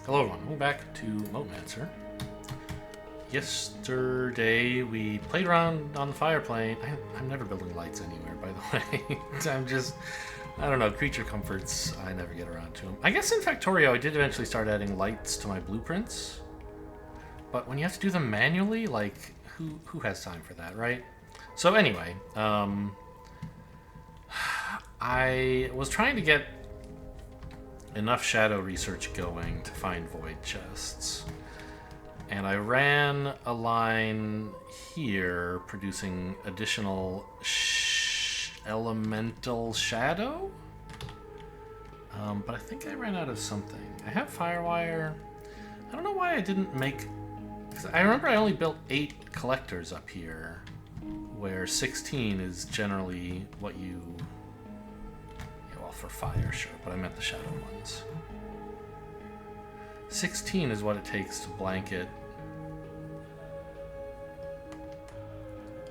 Hello everyone, welcome back to MoteMancer. Yesterday we played around on the fire plane. I'm never building lights anywhere, by the way. I don't know, creature comforts, I never get around to them. I guess in Factorio I did eventually start adding lights to my blueprints. But when you have to do them manually, like, who has time for that, right? So anyway, I was trying to get enough shadow research going to find void chests. And I ran a line here producing additional elemental shadow. But I think I ran out of something. I have firewire. I don't know why I didn't make... Because I remember I only built 8 collectors up here, where 16 is generally what you... For fire, sure, but I meant the shadow ones. 16 is what it takes to blanket.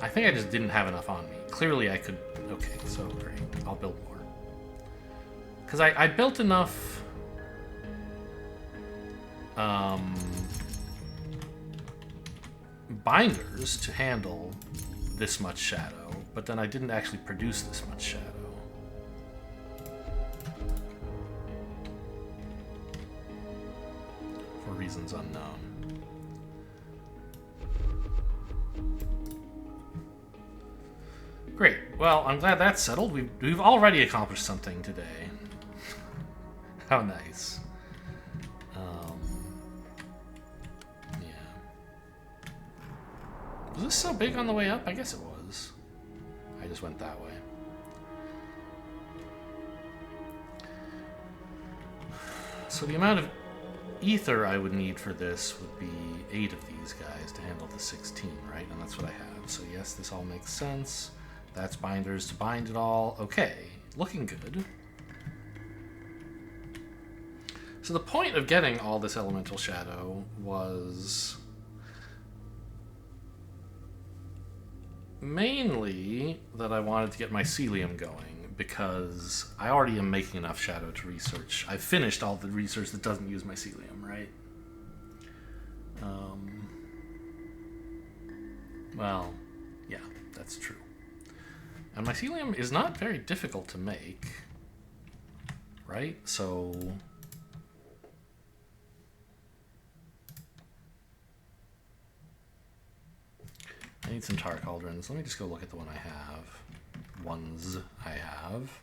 I think I just didn't have enough on me. Clearly I could... Okay, so great. I'll build more. Because I built enough... binders to handle this much shadow, but then I didn't actually produce this much shadow. Reasons unknown. Great. Well, I'm glad that's settled. We've already accomplished something today. How nice. Yeah. Was this so big on the way up? I guess it was. I just went that way. So the amount of ether I would need for this would be 8 of these guys to handle the 16, right? And that's what I have. So yes, this all makes sense. That's binders to bind it all. Okay, looking good. So the point of getting all this elemental shadow was mainly that I wanted to get mycelium going, because I already am making enough shadow to research. I've finished all the research that doesn't use mycelium, right? Well, yeah, that's true. And mycelium is not very difficult to make, right? So... I need some tar cauldrons. Let me just go look at the one I have. Ones I have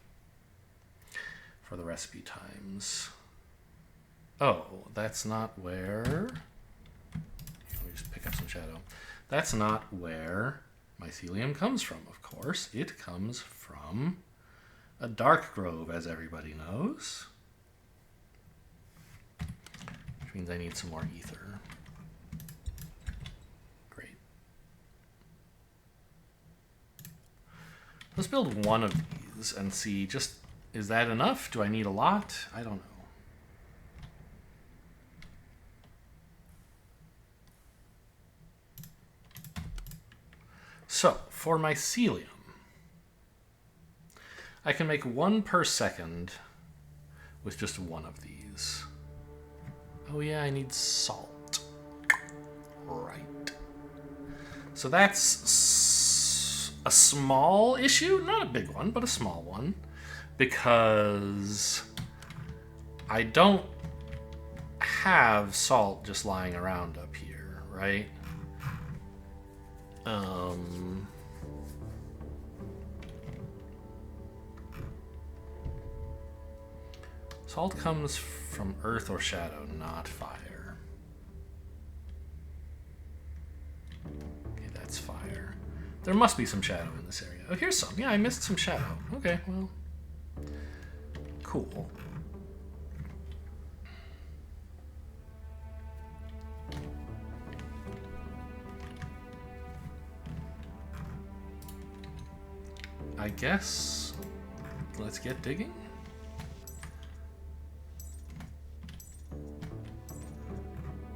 for the recipe times. Oh, that's not where... Let me just pick up some shadow. That's not where mycelium comes from, of course. It comes from a dark grove, as everybody knows. Which means I need some more ether. Great. Let's build one of these and see, just, is that enough? Do I need a lot? I don't know. So, for mycelium, I can make 1 per second with just 1 of these. Oh yeah, I need salt. Right. So that's a small issue, not a big one, but a small one, because I don't have salt just lying around up here, right? Salt comes from earth or shadow, not fire. Okay, that's fire. There must be some shadow in this area. Oh, here's some. Yeah, I missed some shadow. Okay, well, cool. I guess let's get digging.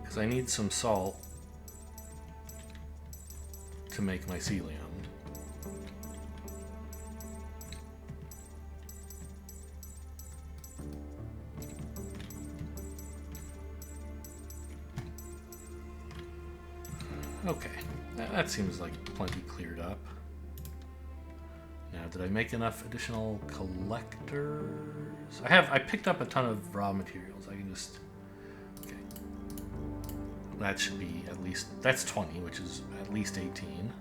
Because I need some salt to make mycelium. Okay, that seems like plenty cleared up. Now, did I make enough additional collectors? I picked up a ton of raw materials. I can just, okay. That should be at least, that's 20, which is at least 18.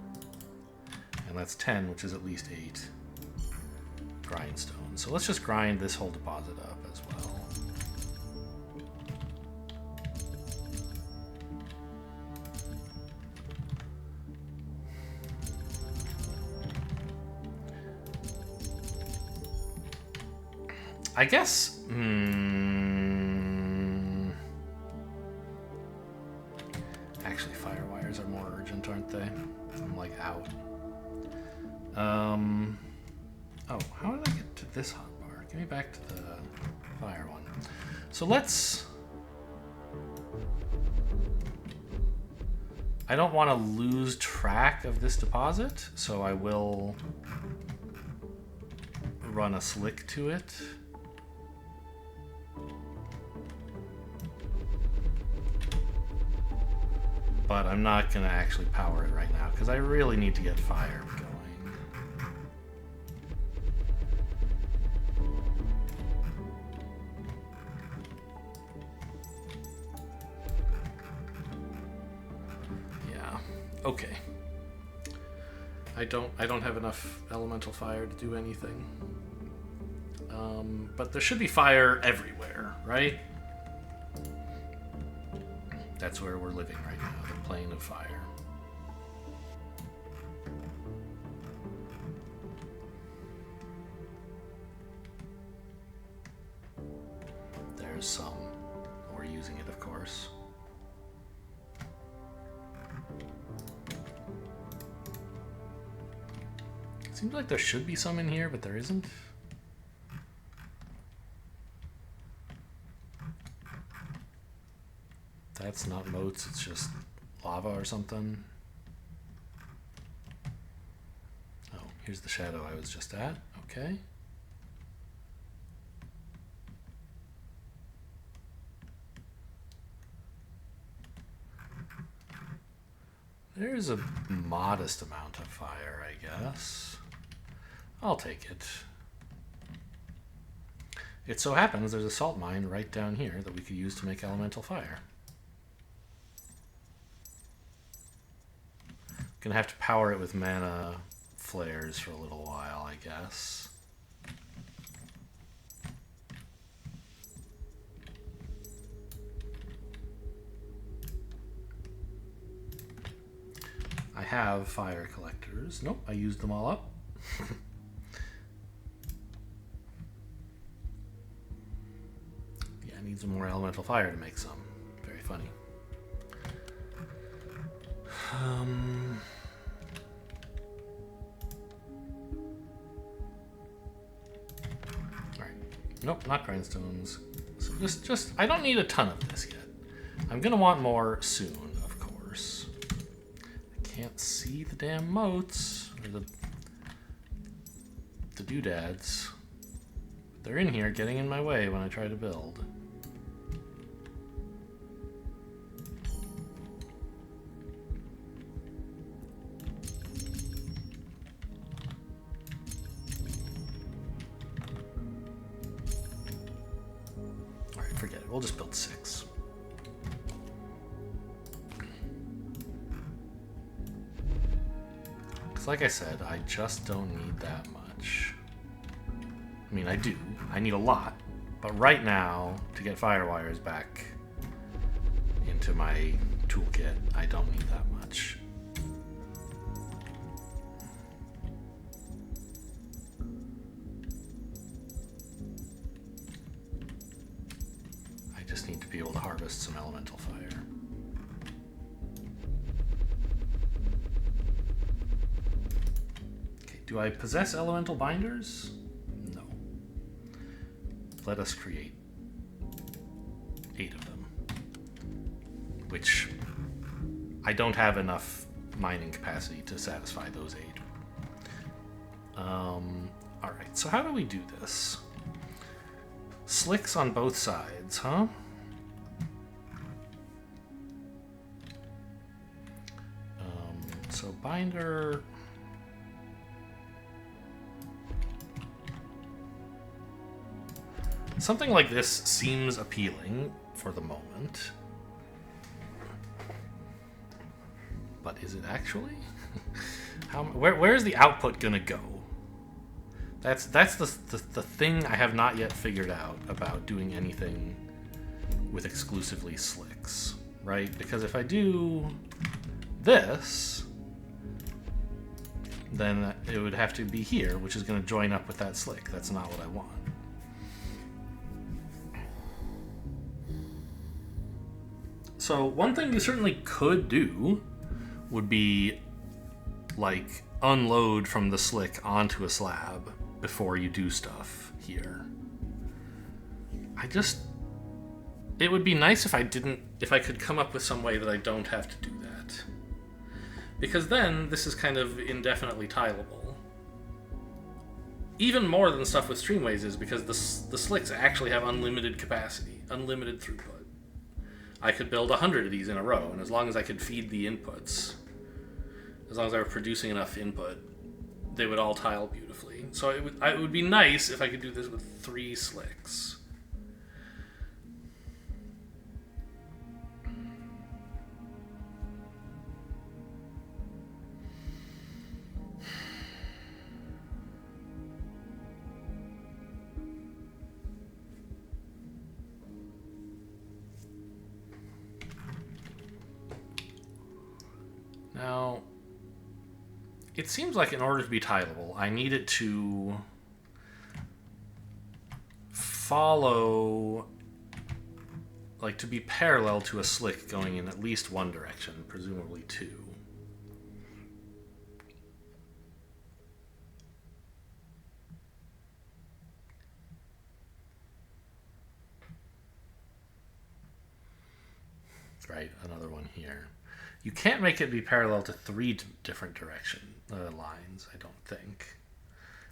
And that's 10, which is at least 8 grindstone. So let's just grind this whole deposit up as well. I guess, actually fire wires are more urgent, aren't they? I'm like out. Oh, how did I get to this hotbar? Give me back to the fire one. So let's, I don't want to lose track of this deposit, so I will run a slick to it. But I'm not going to actually power it right now because I really need to get fire going. Yeah. Okay. I don't have enough elemental fire to do anything. But there should be fire everywhere, right? That's where we're living right now, the plane of fire. There's some. We're using it, of course. Seems like there should be some in here, but there isn't. That's not motes, it's just lava or something. Oh, here's the shadow I was just at. Okay. There's a modest amount of fire, I guess. I'll take it. It so happens there's a salt mine right down here that we could use to make elemental fire. Gonna have to power it with mana flares for a little while, I guess. I have fire collectors. Nope, I used them all up. Yeah, I need some more elemental fire to make some. Very funny. Alright. Nope, not grindstones. So just I don't need a ton of this yet. I'm gonna want more soon, of course. I can't see the damn motes or the doodads. They're in here getting in my way when I try to build. Forget it. We'll just build 6. Because like I said, I just don't need that much. I mean, I do. I need a lot. But right now, to get firewires back into my toolkit, I don't need that much. Need to be able to harvest some elemental fire. Okay, do I possess elemental binders? No. Let us create 8 of them. Which I don't have enough mining capacity to satisfy those 8. Alright, so how do we do this? Slicks on both sides, huh? So binder... Something like this seems appealing for the moment. But is it actually? Where's the output gonna go? That's the thing I have not yet figured out about doing anything with exclusively slicks, right? Because if I do this, then it would have to be here, which is going to join up with that slick. That's not what I want. So one thing you certainly could do would be like unload from the slick onto a slab before you do stuff here. It would be nice if I could come up with some way that I don't have to do that. Because then this is kind of indefinitely tileable. Even more than stuff with streamways is, because the slicks actually have unlimited capacity, unlimited throughput. I could build 100 of these in a row, and as long as I could feed the inputs, as long as I were producing enough input, they would all tile beautifully. So it would be nice if I could do this with 3 slicks. Now, it seems like in order to be tileable, I need it to follow, like to be parallel to a slick going in at least one direction, presumably 2. Right, another one here. You can't make it be parallel to 3 different direction lines, I don't think.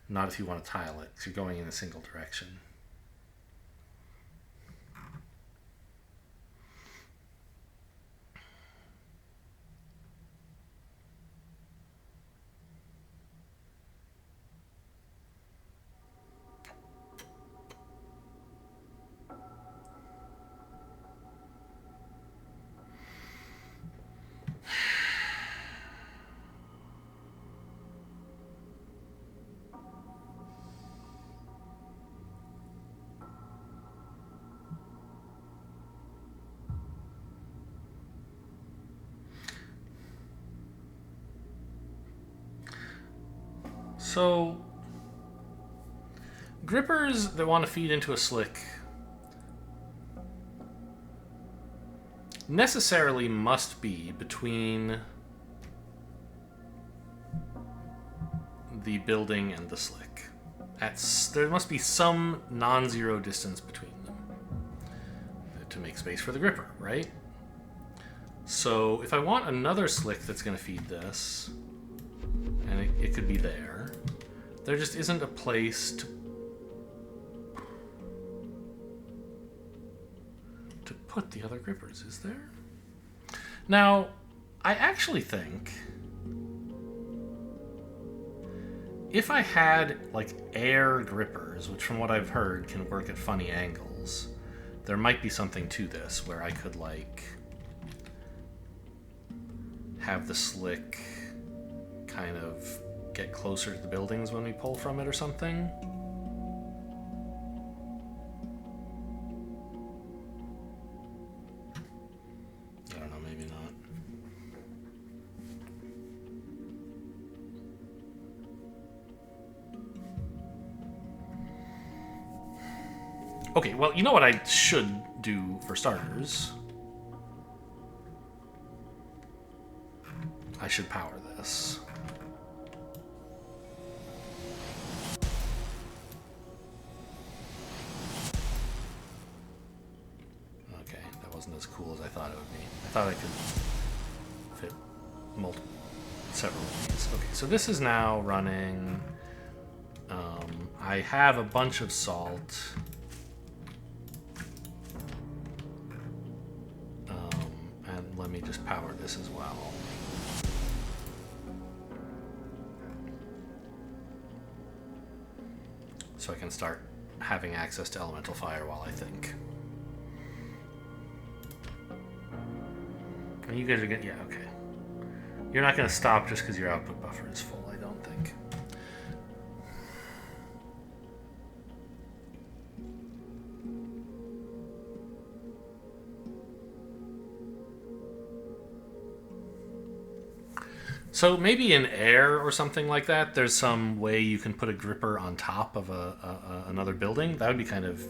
Not if you want to tile it, because you're going in a single direction. So, grippers that want to feed into a slick necessarily must be between the building and the slick. There must be some non-zero distance between them to make space for the gripper, right? So if I want another slick that's going to feed this, and it could be there just isn't a place to put the other grippers, is there? Now, I actually think if I had like air grippers, which from what I've heard can work at funny angles, there might be something to this where I could like have the slick kind of get closer to the buildings when we pull from it or something. I don't know, maybe not. Okay, well, you know what I should do for starters? I should power this. Okay, that wasn't as cool as I thought it would be. I thought I could fit several of these. Okay, so this is now running. I have a bunch of salt. And let me just power this as well. so I can start having access to elemental fire while I think. And you guys are gonna, yeah, okay. You're not gonna stop just because your output buffer is full, I don't think. So maybe in air or something like that, there's some way you can put a gripper on top of another building. That would be kind of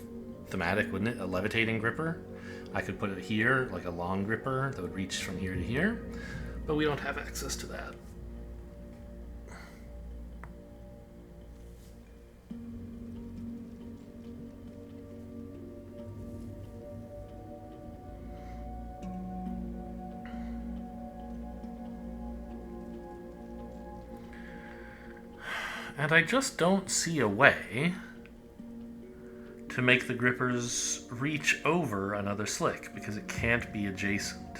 thematic, wouldn't it? A levitating gripper. I could put it here, like a long gripper that would reach from here to here, but we don't have access to that. And I just don't see a way to make the grippers reach over another slick, because it can't be adjacent.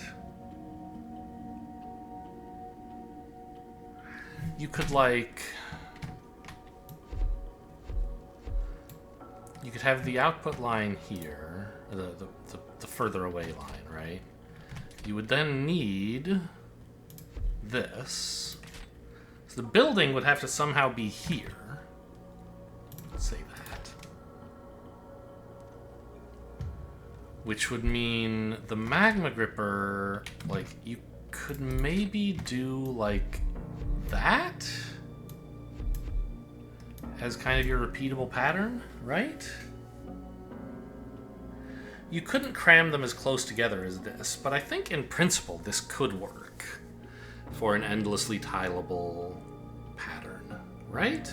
You could, like... You could have the output line here, the further away line, right? You would then need this. The building would have to somehow be here. Let's say that. Which would mean the magma gripper, like, you could maybe do, like, that? As kind of your repeatable pattern, right? You couldn't cram them as close together as this, but I think in principle this could work for an endlessly tileable pattern, right?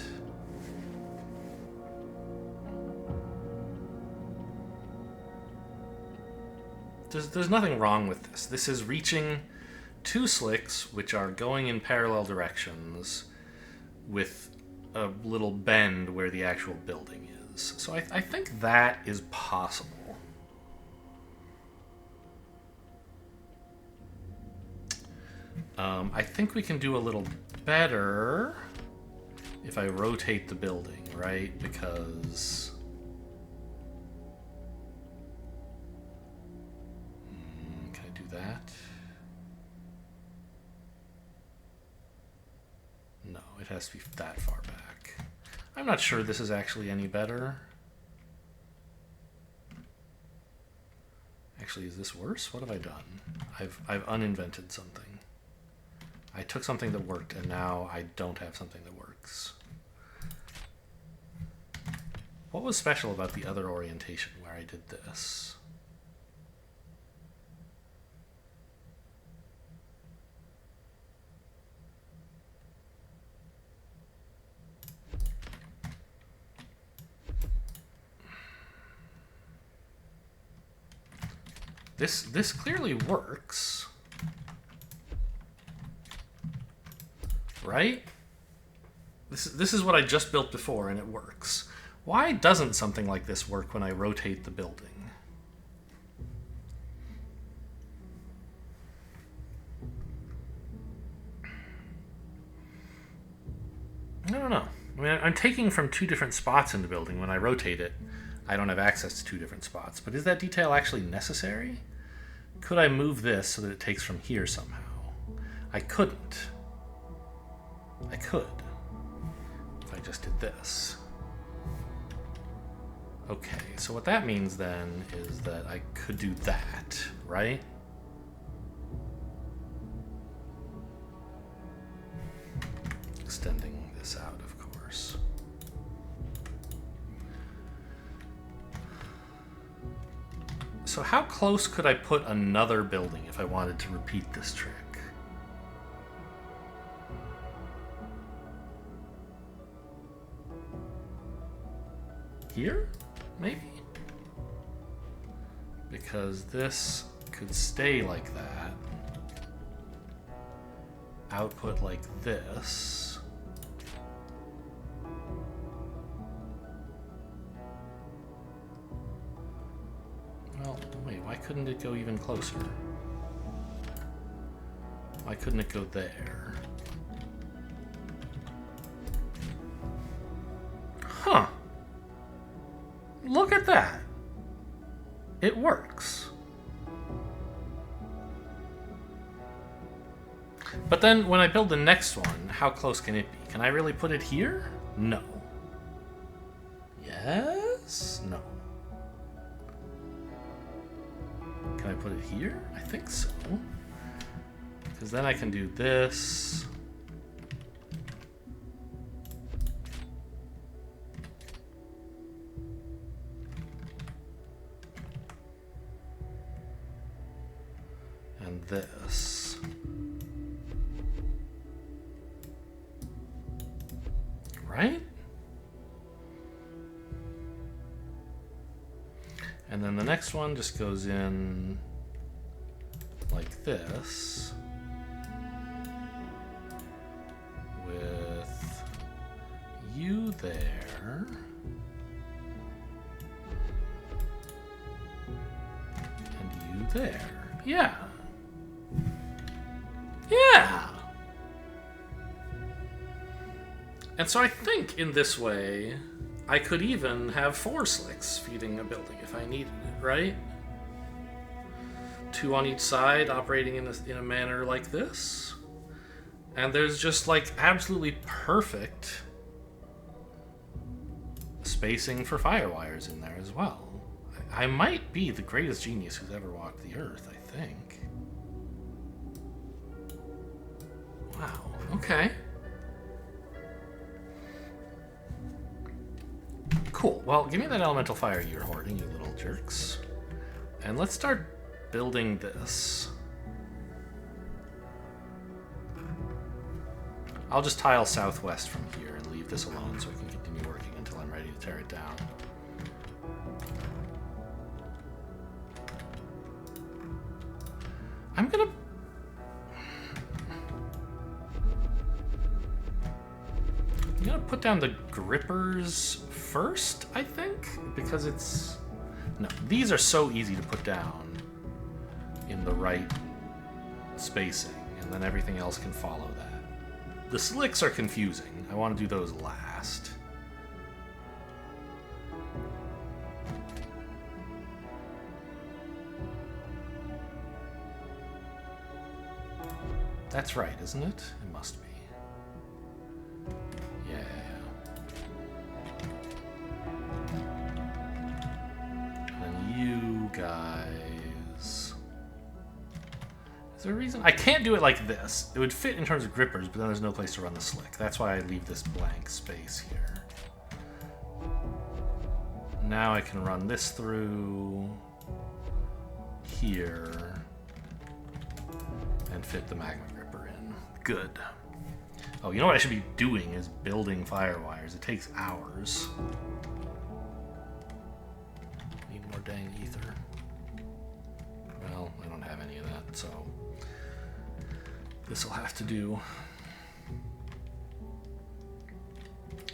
There's nothing wrong with this. This is reaching two slicks which are going in parallel directions with a little bend where the actual building is. So I think that is possible. I think we can do a little better if I rotate the building, right? Because... can I do that? No, it has to be that far back. I'm not sure this is actually any better. Actually, is this worse? What have I done? I've uninvented something. I took something that worked, and now I don't have something that works. What was special about the other orientation where I did this? This clearly works. Right? This is what I just built before, and it works. Why doesn't something like this work when I rotate the building? I don't know. I mean, I'm taking from two different spots in the building. When I rotate it, I don't have access to two different spots. But is that detail actually necessary? Could I move this so that it takes from here somehow? I couldn't. I could, if I just did this. Okay, so what that means then is that I could do that, right? Extending this out, of course. So how close could I put another building if I wanted to repeat this trick? Here? Maybe? Because this could stay like that. Output like this. Well, wait, why couldn't it go even closer? Why couldn't it go there? Huh. Look at that. It works. But then when I build the next one, how close can it be? Can I really put it here? No. Yes? No. Can I put it here? I think so. Because then I can do this. And this. Right? And then the next one just goes in like this with you there and you there. Yeah. Yeah. And so I think in this way, I could even have 4 slicks feeding a building if I needed it, right? 2 on each side, operating in a manner like this. And there's just like absolutely perfect spacing for firewires in there as well. I might be the greatest genius who's ever walked the earth, I think. Wow, okay. Cool. Well, give me that elemental fire you're hoarding, you little jerks. And let's start building this. I'll just tile southwest from here and leave this alone so I can continue working until I'm ready to tear it down. I'm gonna put down the grippers first, I think, because it's... No, these are so easy to put down in the right spacing, and then everything else can follow that. The slicks are confusing. I want to do those last. That's right, isn't it? It must be. Yeah. And you guys... Is there a reason? I can't do it like this. It would fit in terms of grippers, but then there's no place to run the slick. That's why I leave this blank space here. Now I can run this through here and fit the magma gripper in. Good. Oh, you know what I should be doing is building firewires. It takes hours. Need more dang ether. Well, I don't have any of that, so this will have to do.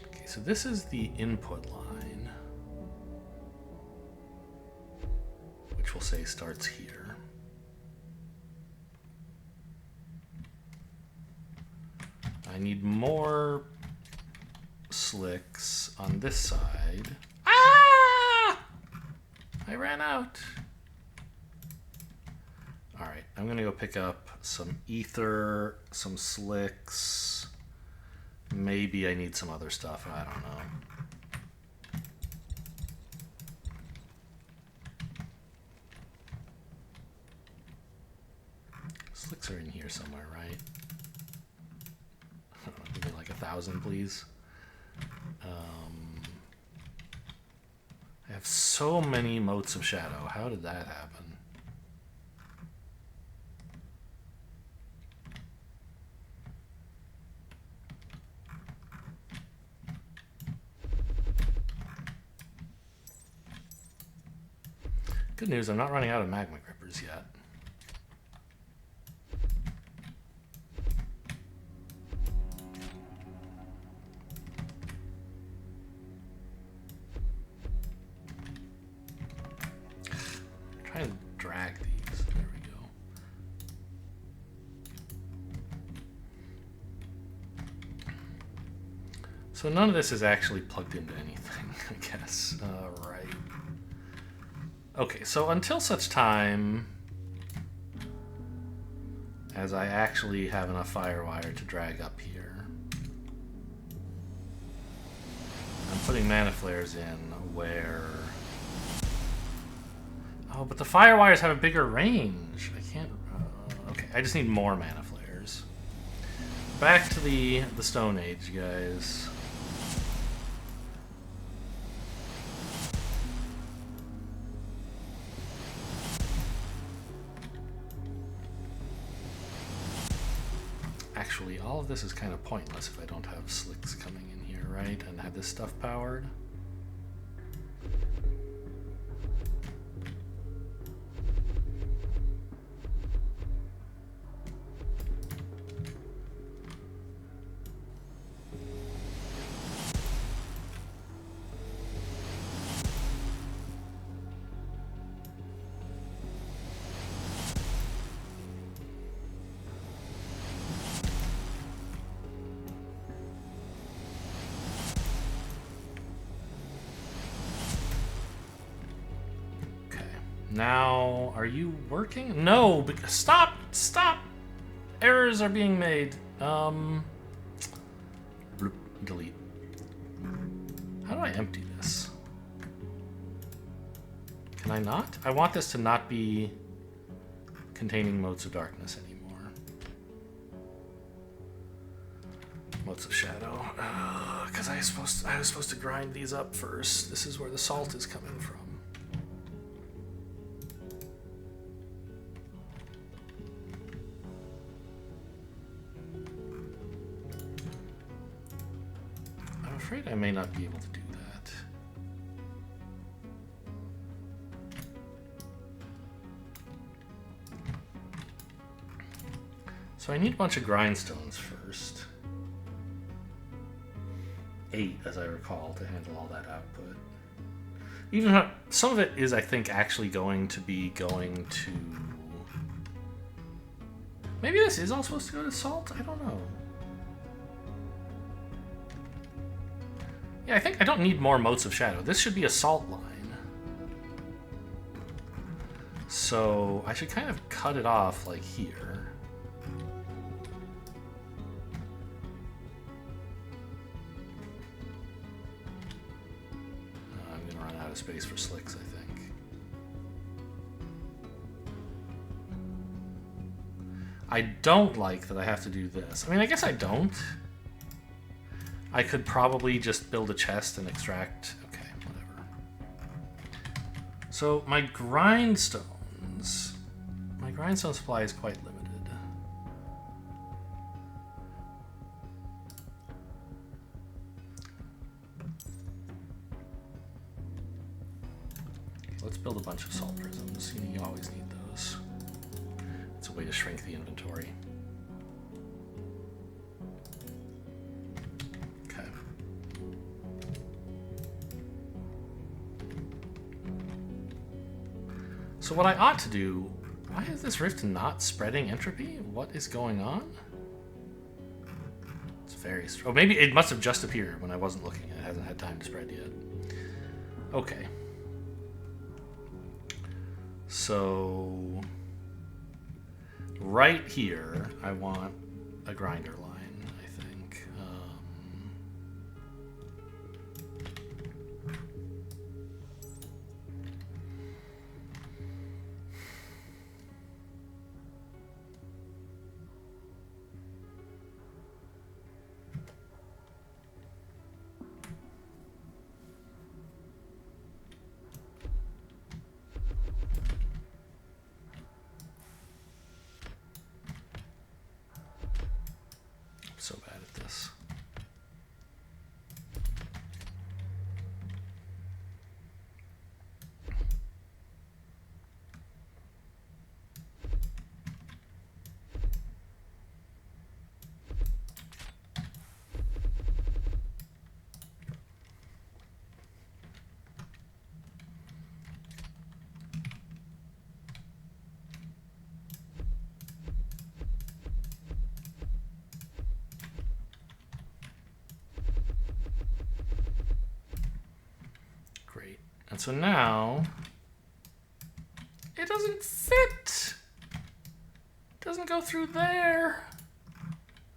Okay, so this is the input line, which we'll say starts here. I need more slicks on this side. Ah! I ran out. All right, I'm gonna go pick up some ether, some slicks. Maybe I need some other stuff, I don't know. Slicks are in here somewhere, right? Give me like 1,000, please. I have so many motes of shadow. How did that happen? Good news, I'm not running out of magma grippers yet. Try and drag these. There we go. So none of this is actually plugged into anything, I guess. Right. Okay, so until such time as I actually have enough firewire to drag up here, I'm putting mana flares in where... Oh, but the firewires have a bigger range. I can't... okay, I just need more mana flares. Back to the Stone Age, guys. Actually, all of this is kind of pointless if I don't have slicks coming in here, right? And have this stuff powered. Now, are you working? No, stop! Stop! Errors are being made. Bloop, delete. How do I empty this? Can I not? I want this to not be containing motes of darkness anymore. Motes of shadow. Because I was supposed to grind these up first. This is where the salt is coming from. I'm afraid I may not be able to do that. So I need a bunch of grindstones first. 8, as I recall, to handle all that output. Even though some of it is, I think, actually going to be going to... Maybe this is all supposed to go to salt? I don't know. Yeah, I think I don't need more motes of shadow. This should be a salt line. So I should kind of cut it off like here. I'm going to run out of space for slicks, I think. I don't like that I have to do this. I mean, I guess I don't. I could probably just build a chest and extract... Okay, whatever. So my grindstones... My grindstone supply is quite limited. Let's build a bunch of salt prisms. You always need those. It's a way to shrink the inventory. So what I ought to do... Why is this rift not spreading entropy? What is going on? It's very... Oh, maybe it must have just appeared when I wasn't looking. It hasn't had time to spread yet. Okay. So... Right here, I want a grinder line, I think. And so now it doesn't fit. It doesn't go through there.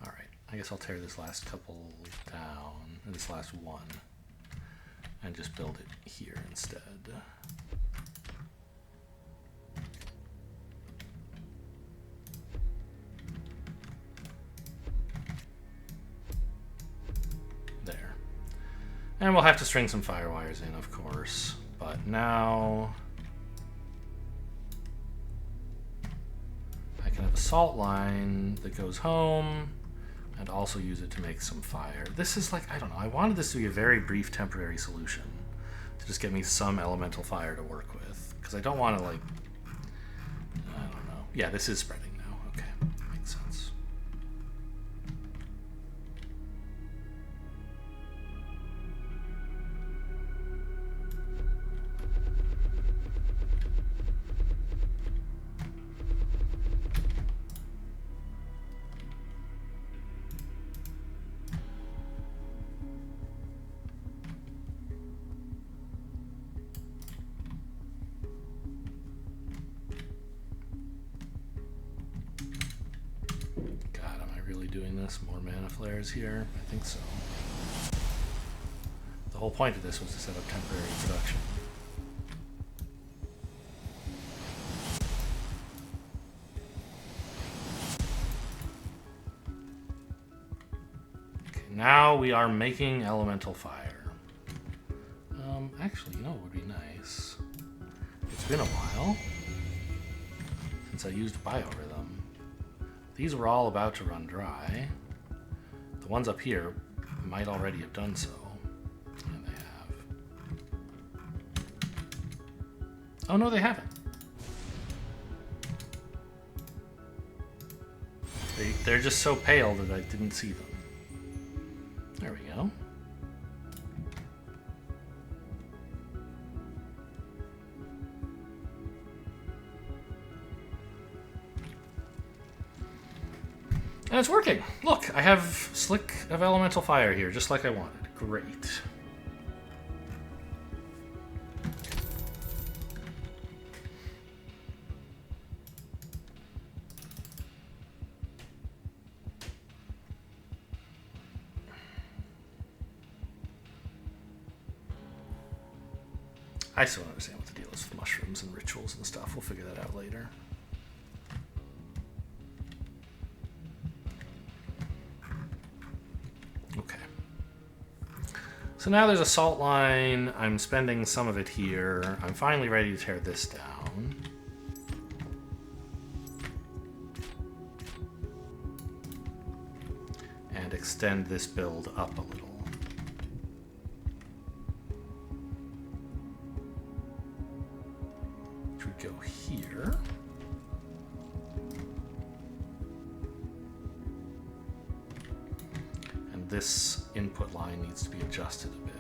All right, I guess I'll tear this last couple down, or this last one, and just build it here instead. There. And we'll have to string some fire wires in, of course. But now I can have a salt line that goes home and also use it to make some fire. This is like, I don't know, I wanted this to be a very brief temporary solution to just get me some elemental fire to work with. Because I don't want to, like, I don't know. Yeah, this is spreading now. Okay, makes sense. Doing this, more mana flares here? I think so. The whole point of this was to set up temporary production. Okay, now we are making elemental fire. Actually, you know what would be nice? It's been a while since I used biorhythm. These were all about to run dry. The ones up here might already have done so. And they have. Oh no, they haven't. They're just so pale that I didn't see them. There we go. And it's working. Look, I have Slick of Elemental Fire here, just like I wanted. Great. I still don't understand what the deal is with mushrooms and rituals and stuff. We'll figure that out later. Okay. So now there's a salt line. I'm spending some of it here. I'm finally ready to tear this down. And extend this build up a little. Which would go here. This input line needs to be adjusted a bit.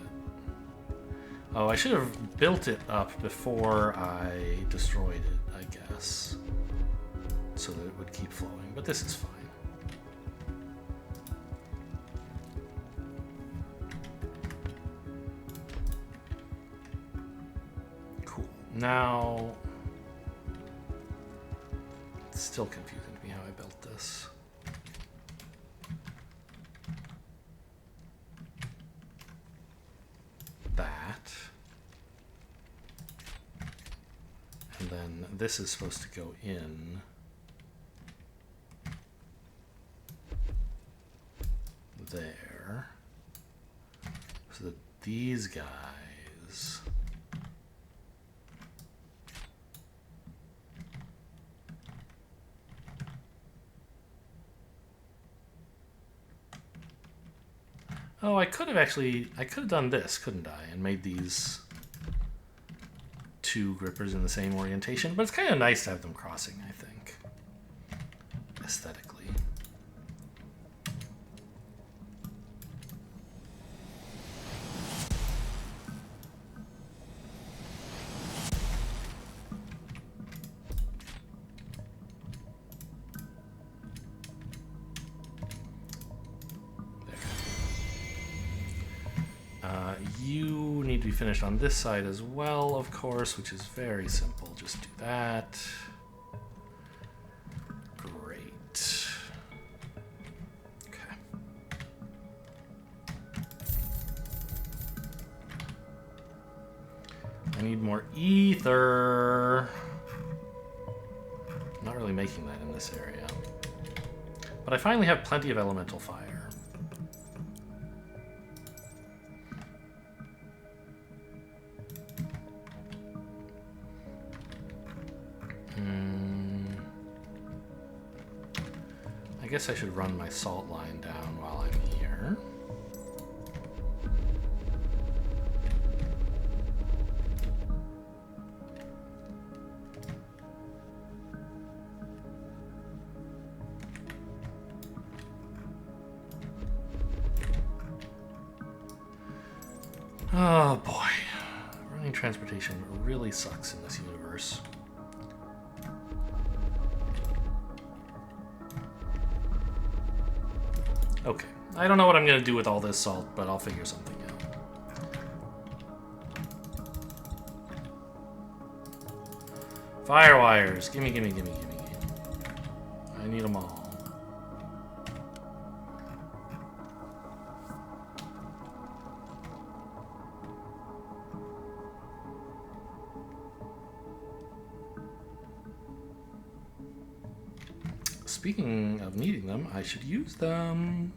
Oh, I should have built it up before I destroyed it, I guess, so that it would keep flowing, but this is fine. Cool. Now, it's still confusing to me how I built this. And then this is supposed to go in there, so that these guys oh, I could have done this, couldn't I, and made these two grippers in the same orientation, but it's kind of nice to have them crossing, I think, aesthetically. There. You need need to be finished on this side as well, of course, which is very simple. Just do that. Great. Okay. I need more ether. I'm not really making that in this area. But I finally have plenty of elemental fire. I guess I should run my salt line down while I'm here. Oh boy, running transportation really sucks in this universe. Okay, I don't know what I'm going to do with all this salt, but I'll figure something out. Fire wires, gimme, gimme, gimme, gimme. I need them all. Speaking of needing them, I should use them.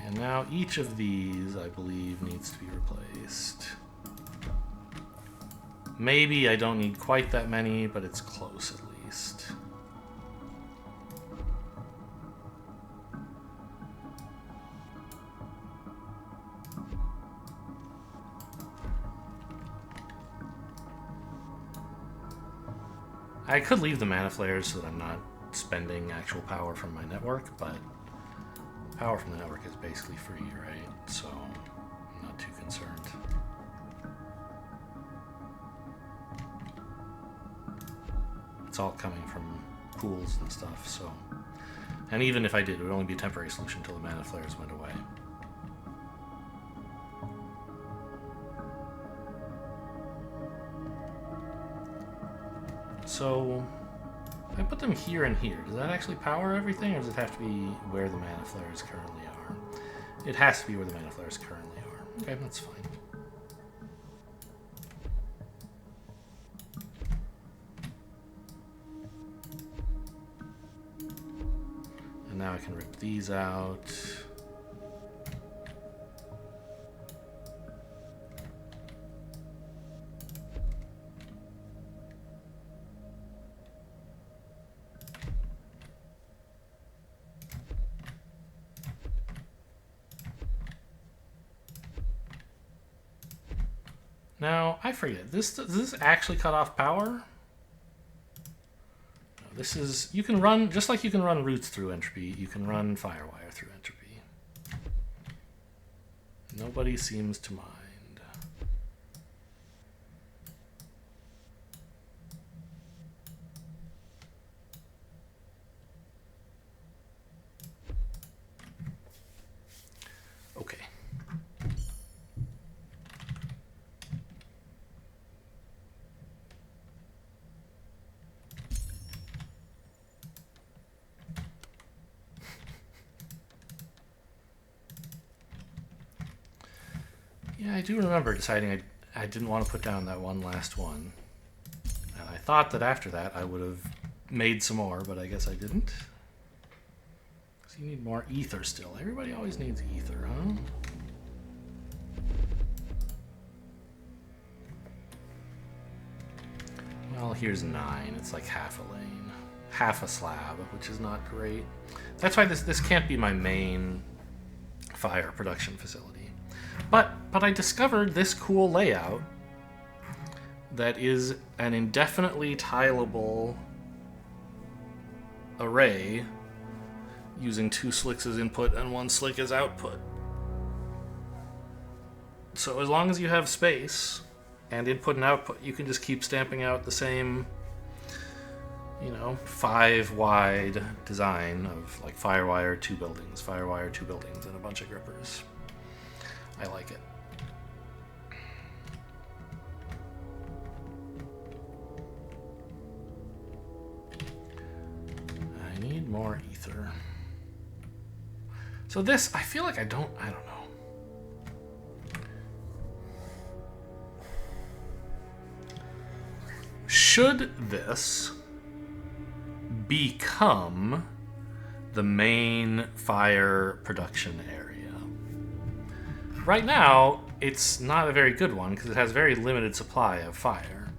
And now each of these, I believe, needs to be replaced. Maybe I don't need quite that many, but it's close at least. I could leave the mana flares so that I'm not spending actual power from my network, but power from the network is basically free, right? So I'm not too concerned. It's all coming from pools and stuff, so. And even if I did, it would only be a temporary solution until the mana flares went away. So I put them here and here. Does that actually power everything, or does it have to be where the mana flares currently are? It has to be where the mana flares currently are. Okay, that's fine. And now I can rip these out. Now, I forget, does this actually cut off power? No, this is, you can run, just like you can run roots through entropy, you can run firewire through entropy. Nobody seems to mind. Okay. Yeah, I do remember deciding I didn't want to put down that one last one. And I thought that after that I would have made some more, but I guess I didn't. So you need more ether still. Everybody always needs ether, huh? Well, here's 9. It's like half a lane. Half a slab, which is not great. That's why this can't be my main fire production facility. But I discovered this cool layout that is an indefinitely tileable array using 2 slicks as input and 1 slick as output. So as long as you have space and input and output, you can just keep stamping out the same, 5 wide design of like firewire, 2 buildings, firewire, 2 buildings, and a bunch of grippers. I like it. I need more ether. So this, I feel like I don't know. Should this become the main fire production area? Right now, it's not a very good one because it has very limited supply of fire.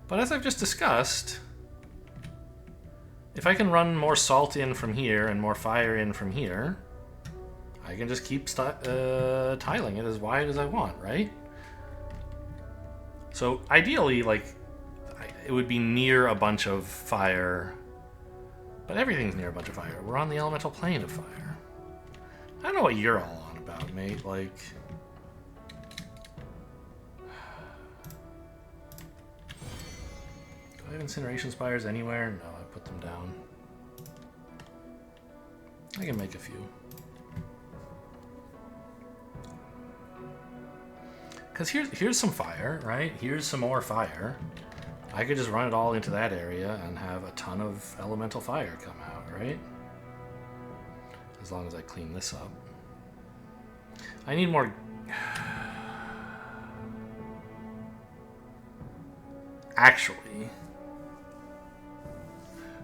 But as I've just discussed, if I can run more salt in from here and more fire in from here, I can just keep tiling it as wide as I want, right? So ideally, it would be near a bunch of fire, but everything's near a bunch of fire. We're on the elemental plane of fire. I don't know what you're all on about, mate. Do I have incineration spires anywhere? No, I put them down. I can make a few. Because here's some fire, right? Here's some more fire. I could just run it all into that area and have a ton of elemental fire come out, right? As long as I clean this up. I need more... Actually,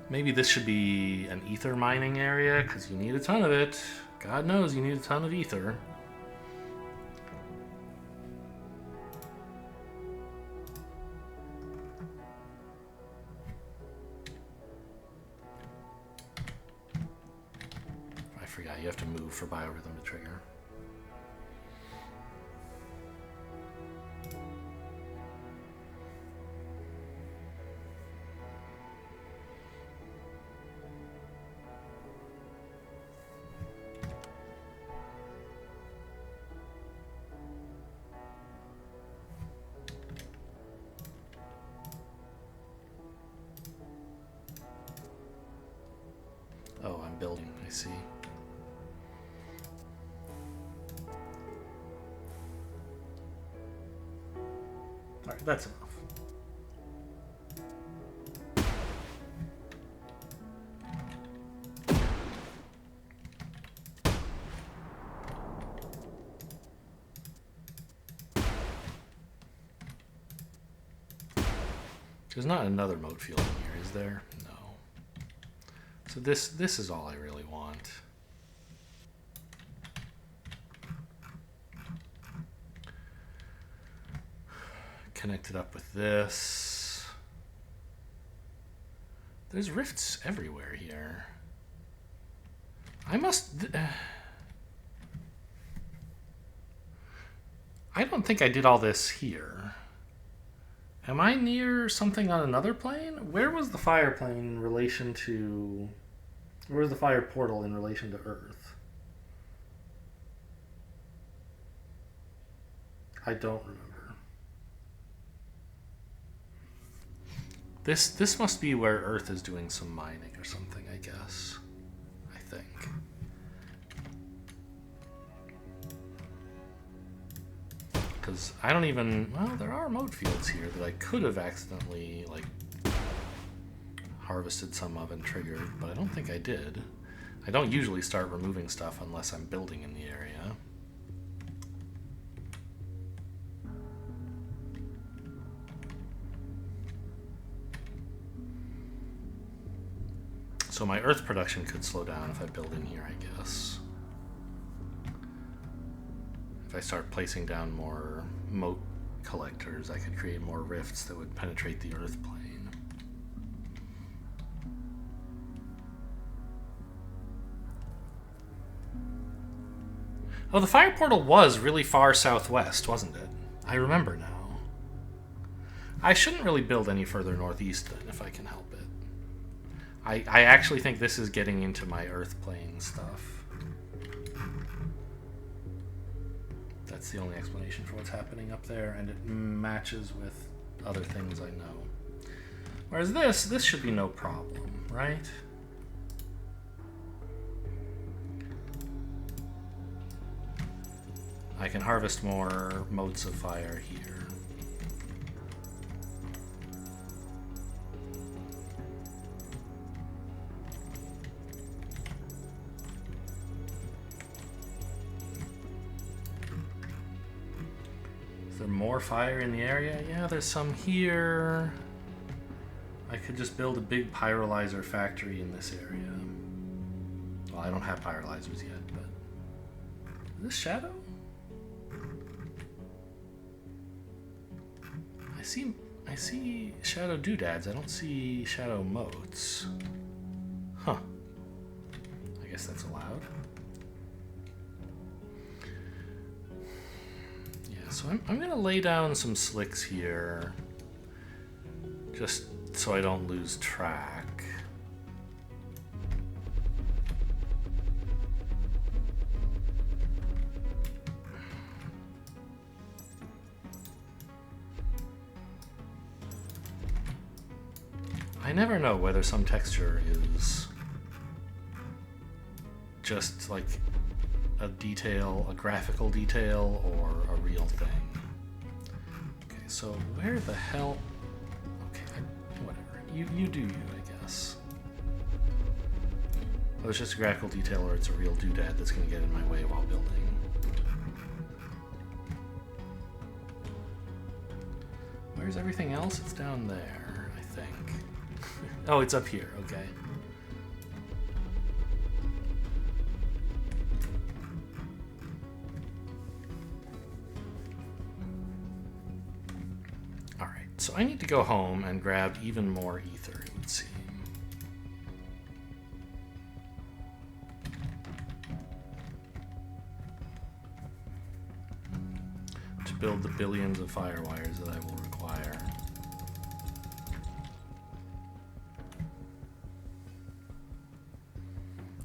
maybe this should be an ether mining area, because you need a ton of it. God knows you need a ton of ether. I forgot, you have to move for biorhythm to trigger. Oh, I'm building, I see. Alright, that's enough. There's not another moat field in here, is there? No. So this is all I really want. Connect it up with this. There's rifts everywhere here. I must... I don't think I did all this here. Am I near something on another plane? Where was the fire plane in relation to... Where was the fire portal in relation to Earth? I don't remember. This must be where Earth is doing some mining or something, I guess. I think. Because I don't even... Well, there are moat fields here that I could have accidentally, harvested some of and triggered, but I don't think I did. I don't usually start removing stuff unless I'm building in the area. So my earth production could slow down if I build in here, I guess. If I start placing down more moat collectors, I could create more rifts that would penetrate the earth plane. Oh, the fire portal was really far southwest, wasn't it? I remember now. I shouldn't really build any further northeast then, if I can help it. I actually think this is getting into my earth plane stuff. That's the only explanation for what's happening up there, and it matches with other things I know. Whereas this should be no problem, right? I can harvest more motes of fire here. Is there more fire in the area? Yeah, there's some here. I could just build a big pyrolyzer factory in this area. Well, I don't have pyrolyzers yet, but... Is this shadow? I see shadow doodads. I don't see shadow motes. Huh. I guess that's allowed. Yeah, so I'm gonna lay down some slicks here, just so I don't lose track. I never know whether some texture is just like a detail, a graphical detail, or a real thing. Okay, so where the hell... Okay, whatever. You do you, I guess. Well, it's just a graphical detail or it's a real doodad that's going to get in my way while building. Where's everything else? It's down there, I think. Oh, it's up here, okay. Alright, so I need to go home and grab even more ether, it would seem. To build the billions of firewires that I will require.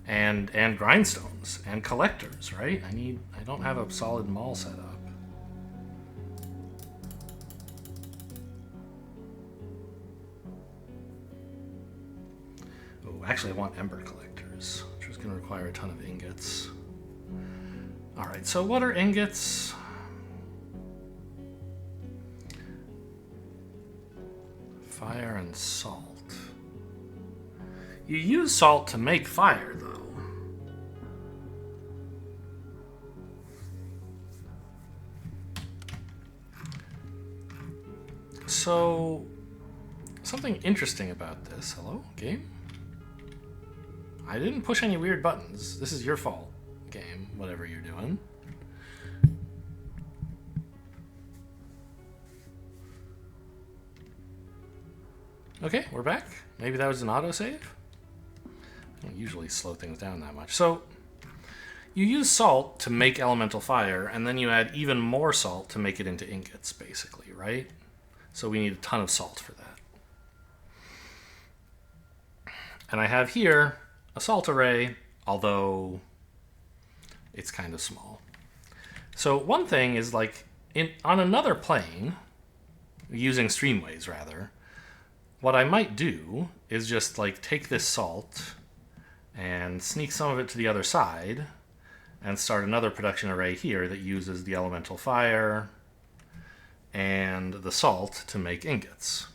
And grindstones and collectors, right? I don't have a solid mall set up. Oh, actually I want ember collectors, which is going to require a ton of ingots. Alright, so what are ingots? Fire and salt. You use salt to make fire, though. So, something interesting about this. Hello, game? I didn't push any weird buttons. This is your fault, game, whatever you're doing. Okay, we're back. Maybe that was an autosave? I don't usually slow things down that much. So, you use salt to make elemental fire, and then you add even more salt to make it into ingots, basically, right? So we need a ton of salt for that. And I have here a salt array, although it's kind of small. So one thing is like, on another plane, using streamways rather, what I might do is just like take this salt and sneak some of it to the other side and start another production array here that uses the elemental fire and the salt to make ingots.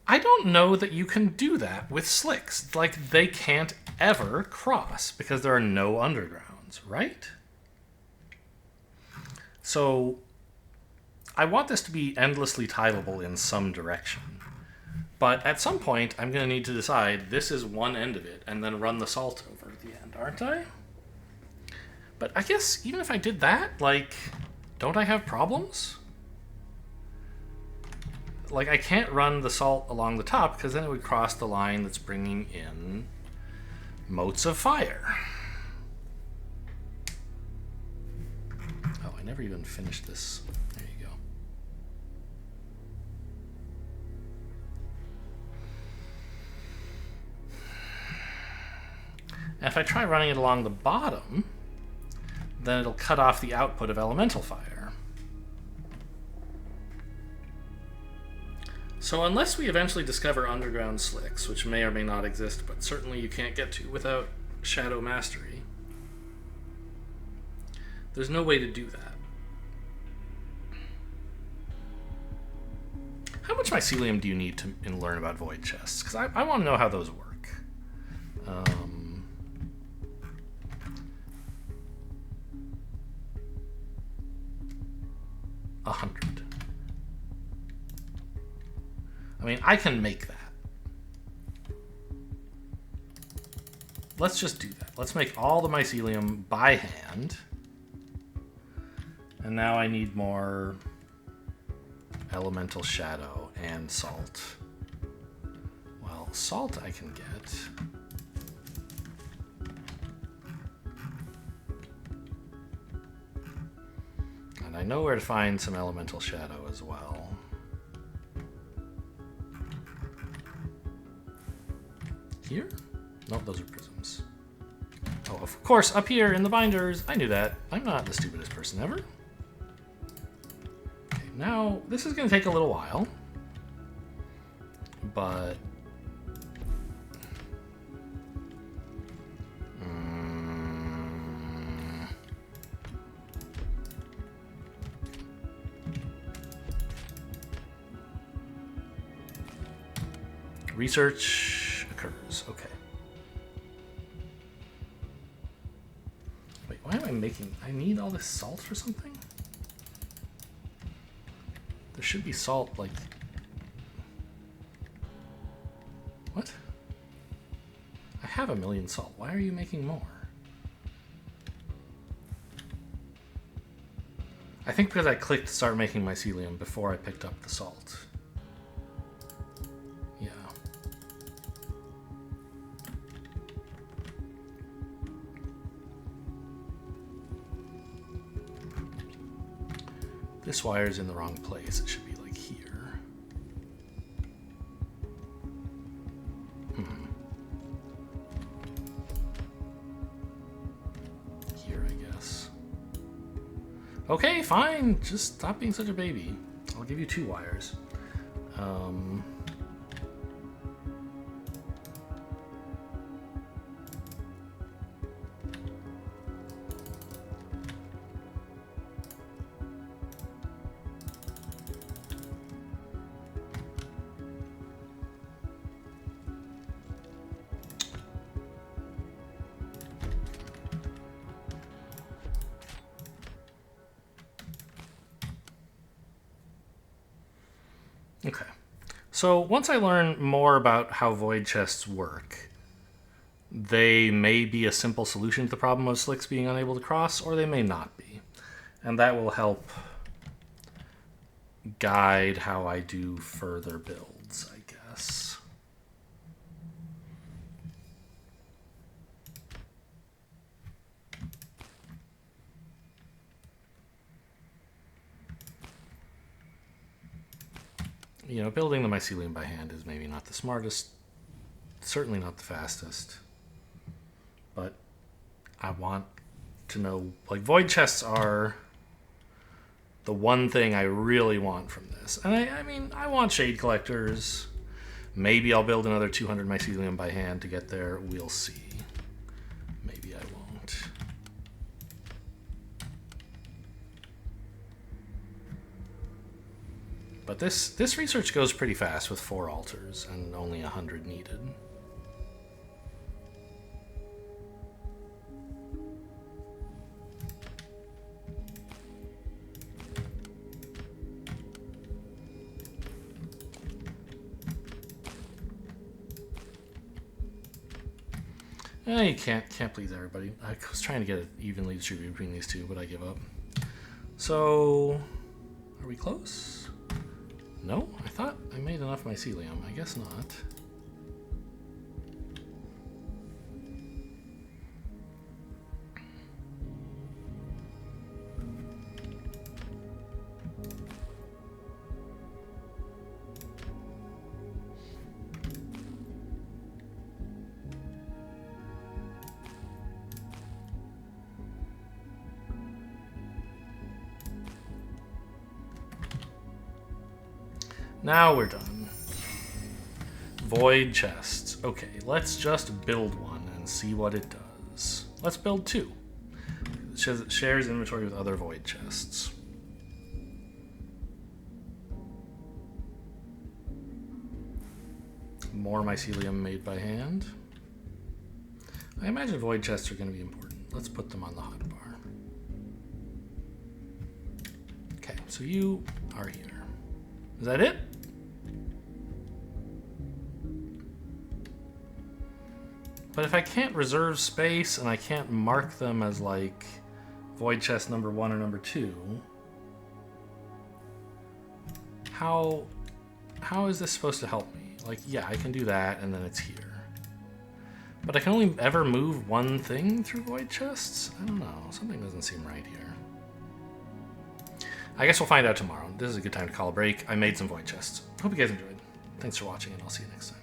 I don't know that you can do that with slicks. Like, they can't ever cross because there are no undergrounds, right? So I want this to be endlessly tileable in some direction. But at some point, I'm going to need to decide this is one end of it and then run the salt over the end, aren't I? But I guess even if I did that, like, don't I have problems? Like, I can't run the salt along the top because then it would cross the line that's bringing in motes of fire. I never even finished this. There you go. And if I try running it along the bottom, then it'll cut off the output of elemental fire. So unless we eventually discover underground slicks, which may or may not exist, but certainly you can't get to without Shadow Mastery, there's no way to do that. How much mycelium do you need to learn about void chests? Because I want to know how those work. 100. I mean, I can make that. Let's just do that. Let's make all the mycelium by hand. And now I need more elemental shadow and salt. Well, salt I can get. And I know where to find some elemental shadow as well. Here? No, those are prisms. Oh, of course, up here in the binders. I knew that. I'm not the stupidest person ever. Okay, now, this is going to take a little while. But... research occurs. Okay. Wait, why am I making... I need all this salt for something? There should be salt, like... What? I have 1 million salt. Why are you making more? I think because I clicked start making mycelium before I picked up the salt. Yeah. This wire's in the wrong place. It should be like here. Here, I guess. Okay, fine. Just stop being such a baby. I'll give you 2 wires. Okay. So once I learn more about how void chests work, they may be a simple solution to the problem of slicks being unable to cross, or they may not be. And that will help guide how I do further builds, I guess. You know, building the mycelium by hand is maybe not the smartest, certainly not the fastest, but I want to know, like, void chests are the one thing I really want from this. And I mean, I want shade collectors. Maybe I'll build another 200 mycelium by hand to get there. We'll see. Maybe I won't. But this research goes pretty fast with 4 altars and only 100 needed. You can't please everybody. I was trying to get it evenly distributed between these two, but I give up. So, are we close? No? I thought I made enough mycelium. I guess not. Now we're done. Void chests. Okay, let's just build one and see what it does. Let's build 2. It shares inventory with other void chests. More mycelium made by hand. I imagine void chests are going to be important. Let's put them on the hotbar. Okay, so you are here. Is that it? But if I can't reserve space and I can't mark them as like void chest number 1 or number 2, how is this supposed to help me? Like, yeah, I can do that and then it's here. But I can only ever move one thing through void chests? I don't know. Something doesn't seem right here. I guess we'll find out tomorrow. This is a good time to call a break. I made some void chests. Hope you guys enjoyed. Thanks for watching, and I'll see you next time.